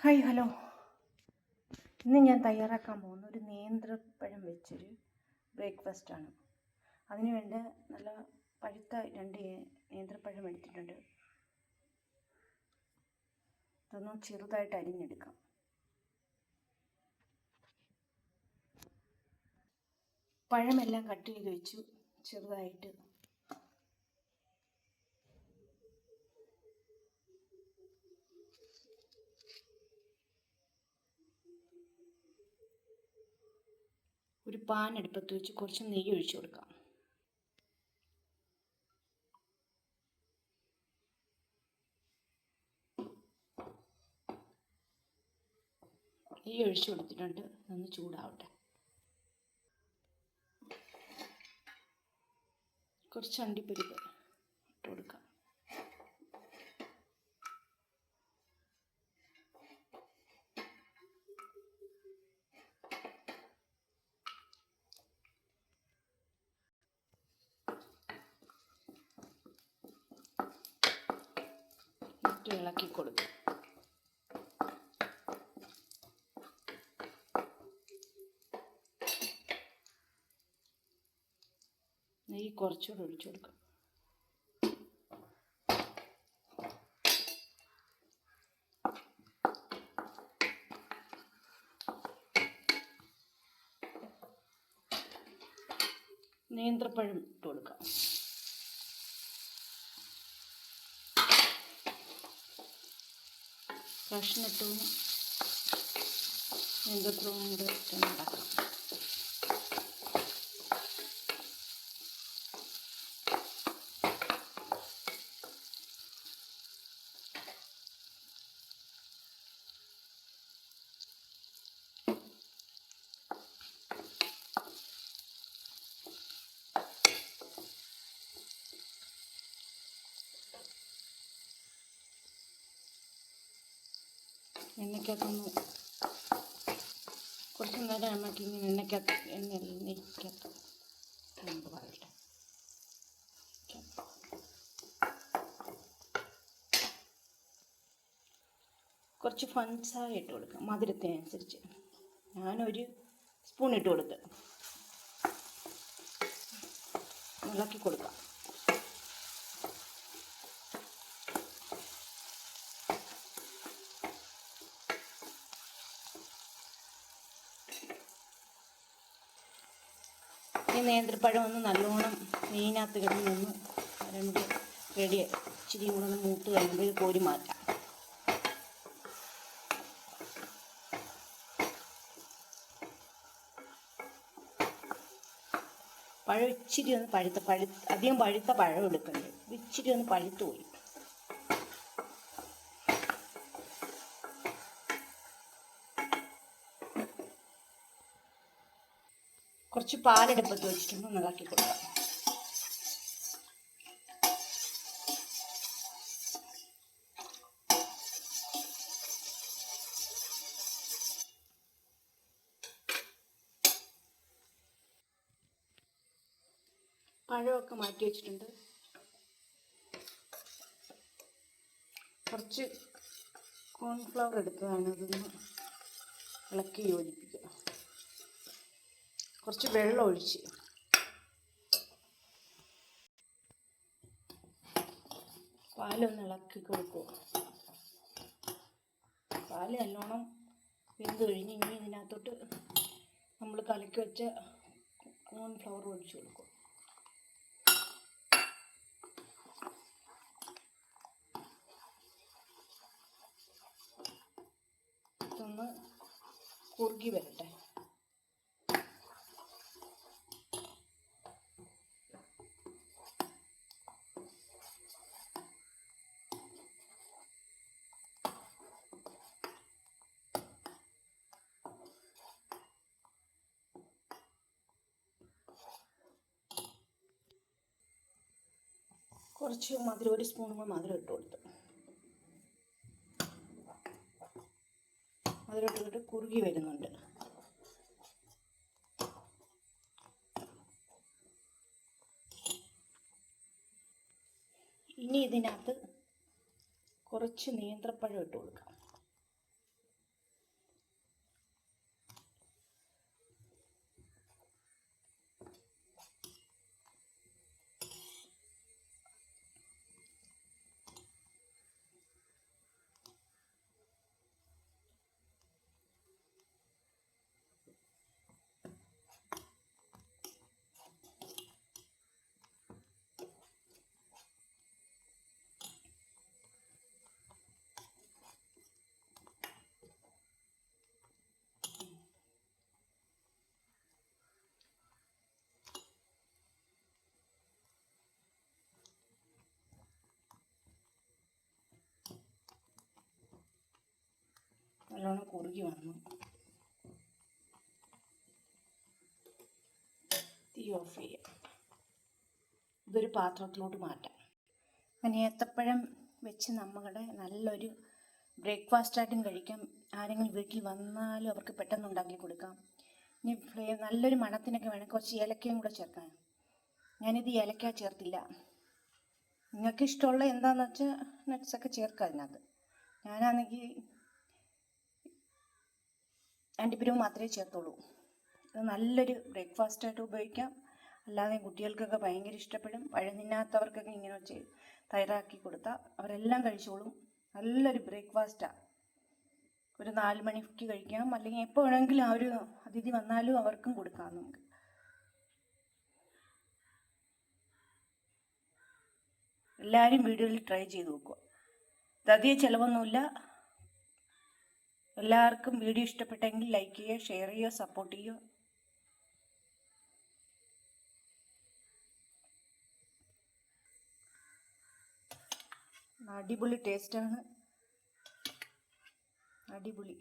Hi hello. ഇന്ന് ഞാൻ തയ്യാറാക്കാൻ പോകുന്ന ഒരു നേന്ത്രപ്പഴം വെച്ചൊരു ബ്രേക്ക്ഫാസ്റ്റാണ്. അതിന് വേണ്ട നല്ല പഴുത്ത 2 നേന്ത്രപ്പഴം എടുത്തിട്ടുണ്ട്. ഇതൊന്ന് ചെറുതായിട്ട് അരിഞ്ഞെടുക്കാം. പഴമെല്ലാം കട്ട് ചെയ്ത് വെച്ചു ചെറുതായിട്ട്. ഒരു പാൻ അടുപ്പത്ത് വെച്ച് കുറച്ച് നെയ്യ് ഒഴിച്ചു കൊടുക്കാം. നെയ്യ് ഒഴിച്ചു കൊടുത്തിട്ടുണ്ട്. ഒന്ന് ചൂടാവട്ടെ. കുറച്ച് അണ്ടിപ്പരിപ്പ് ഇട്ട് കൊടുക്കാം. ഇളക്കി കൊടുക്കും. നെയ്യ് കുറച്ചുകൂടെ ഒഴിച്ചു കൊടുക്കാം. നേന്ത്രപ്പഴം ഇട്ട് കൊടുക്കാം. കഷ്ണട്ടും നേന്ത്രപ്പഴവും കൂടെ ഉണ്ടാക്കാം. എണ്ണയ്ക്കകത്തൊന്ന് കുറച്ച് നേരം നമുക്ക് ഇങ്ങനെ നെയ്ക്കകത്ത് നമുക്ക് പറയട്ടെ. കുറച്ച് പഞ്ചസാര ഇട്ട് കൊടുക്കാം മധുരത്തിനനുസരിച്ച്. ഞാനൊരു സ്പൂൺ ഇട്ട് കൊടുത്ത് ഇളക്കി കൊടുക്കാം. ഈ നേന്ത്രപ്പഴം ഒന്ന് നല്ലോണം നെയ്യിനകത്ത് കിടന്നൊന്ന് റെഡി ഇച്ചിരി കൂടെ ഒന്ന് മൂത്ത് കഴിയുമ്പോൾ കോരി മാറ്റാം. പഴം ഇച്ചിരി ഒന്ന് അധികം പഴുത്ത പഴം എടുക്കണ്ടേ, ഇച്ചിരി ഒന്ന് പഴുത്ത് പോയി. കുറച്ച് പാലെടുപ്പത്ത് വെച്ചിട്ടുണ്ട്, ഒന്ന് ഇളക്കി കൊടുക്കാം. പഴമൊക്കെ മാറ്റി വെച്ചിട്ടുണ്ട്. കുറച്ച് കോൺഫ്ലവർ എടുത്തതാണ്, അതൊന്ന് ഇളക്കി യോജിപ്പിക്കുക. കുറച്ച് വെള്ളം ഒഴിച്ച് പാലൊന്ന് ഇളക്കി കൊടുക്കുക. പാല് നല്ലോണം വെന്ത് കഴിഞ്ഞ് ഇനി ഇതിനകത്തോട്ട് നമ്മൾ കലക്കി വെച്ച കോൺഫ്ലവർ ഒഴിച്ച് കൊടുക്കും. ഇതൊന്ന് കുറുകി വരട്ടെ. കുറച്ച് മധുരം, ഒരു സ്പൂൺ മധുരം ഇട്ട് കൊടുത്തു. മധുരം ഇട്ടിട്ട് കുറുകി വരുന്നുണ്ട്. ഇനി ഇതിനകത്ത് കുറച്ച് നേന്ത്രപ്പഴം ഇട്ട് കൊടുക്കാം. നല്ലോണം കുറുകി വന്നു. തീ ഓഫ് ചെയ്യാം. ഇതൊരു പാത്രത്തിലോട്ട് മാറ്റാം. അങ്ങനെ ഏത്തപ്പഴം വെച്ച് നമ്മുടെ നല്ലൊരു ബ്രേക്ക്ഫാസ്റ്റായിട്ടും കഴിക്കാം. ആരെങ്കിലും വീട്ടിൽ വന്നാലും അവർക്ക് പെട്ടെന്ന് ഉണ്ടാക്കി കൊടുക്കാം. ഇനി നല്ലൊരു മണത്തിനൊക്കെ വേണം കുറച്ച് ഏലക്കയും കൂടെ ചേർക്കാൻ. ഞാനിത് ഏലക്ക ചേർത്തില്ല. നിങ്ങൾക്ക് ഇഷ്ടമുള്ള എന്താണെന്ന് വെച്ചാൽ നട്ട്സൊക്കെ ചേർക്കാം അതിനകത്ത്. ഞാനാണെങ്കിൽ അണ്ടിപ്പരിപ്പ് മാത്രമേ ചേർത്തുള്ളൂ. ഇത് നല്ലൊരു ബ്രേക്ക്ഫാസ്റ്റായിട്ട് ഉപയോഗിക്കാം. അല്ലാതെ കുട്ടികൾക്കൊക്കെ ഭയങ്കര ഇഷ്ടപ്പെടും. പഴം തിന്നാത്തവർക്കൊക്കെ ഇങ്ങനെ തയ്യാറാക്കി കൊടുത്താൽ അവരെല്ലാം കഴിച്ചോളും. നല്ലൊരു ബ്രേക്ക്ഫാസ്റ്റാണ്. ഒരു 4 മണിക്ക് കഴിക്കാം, അല്ലെങ്കിൽ എപ്പോൾ വേണമെങ്കിലും ആ ഒരു അതിഥി വന്നാലും അവർക്കും കൊടുക്കാം നമുക്ക്. എല്ലാവരും വീഡിയോയിൽ ട്രൈ ചെയ്ത് നോക്കുക. ഇത് അധികം ചിലവൊന്നുമില്ല. എല്ലാവർക്കും വീഡിയോ ഇഷ്ടപ്പെട്ടെങ്കിൽ ലൈക്ക് ചെയ്യുക, ഷെയർ ചെയ്യുക, സപ്പോർട്ട് ചെയ്യുക. അടിപൊളി ടേസ്റ്റാണ്. അടിപൊളി.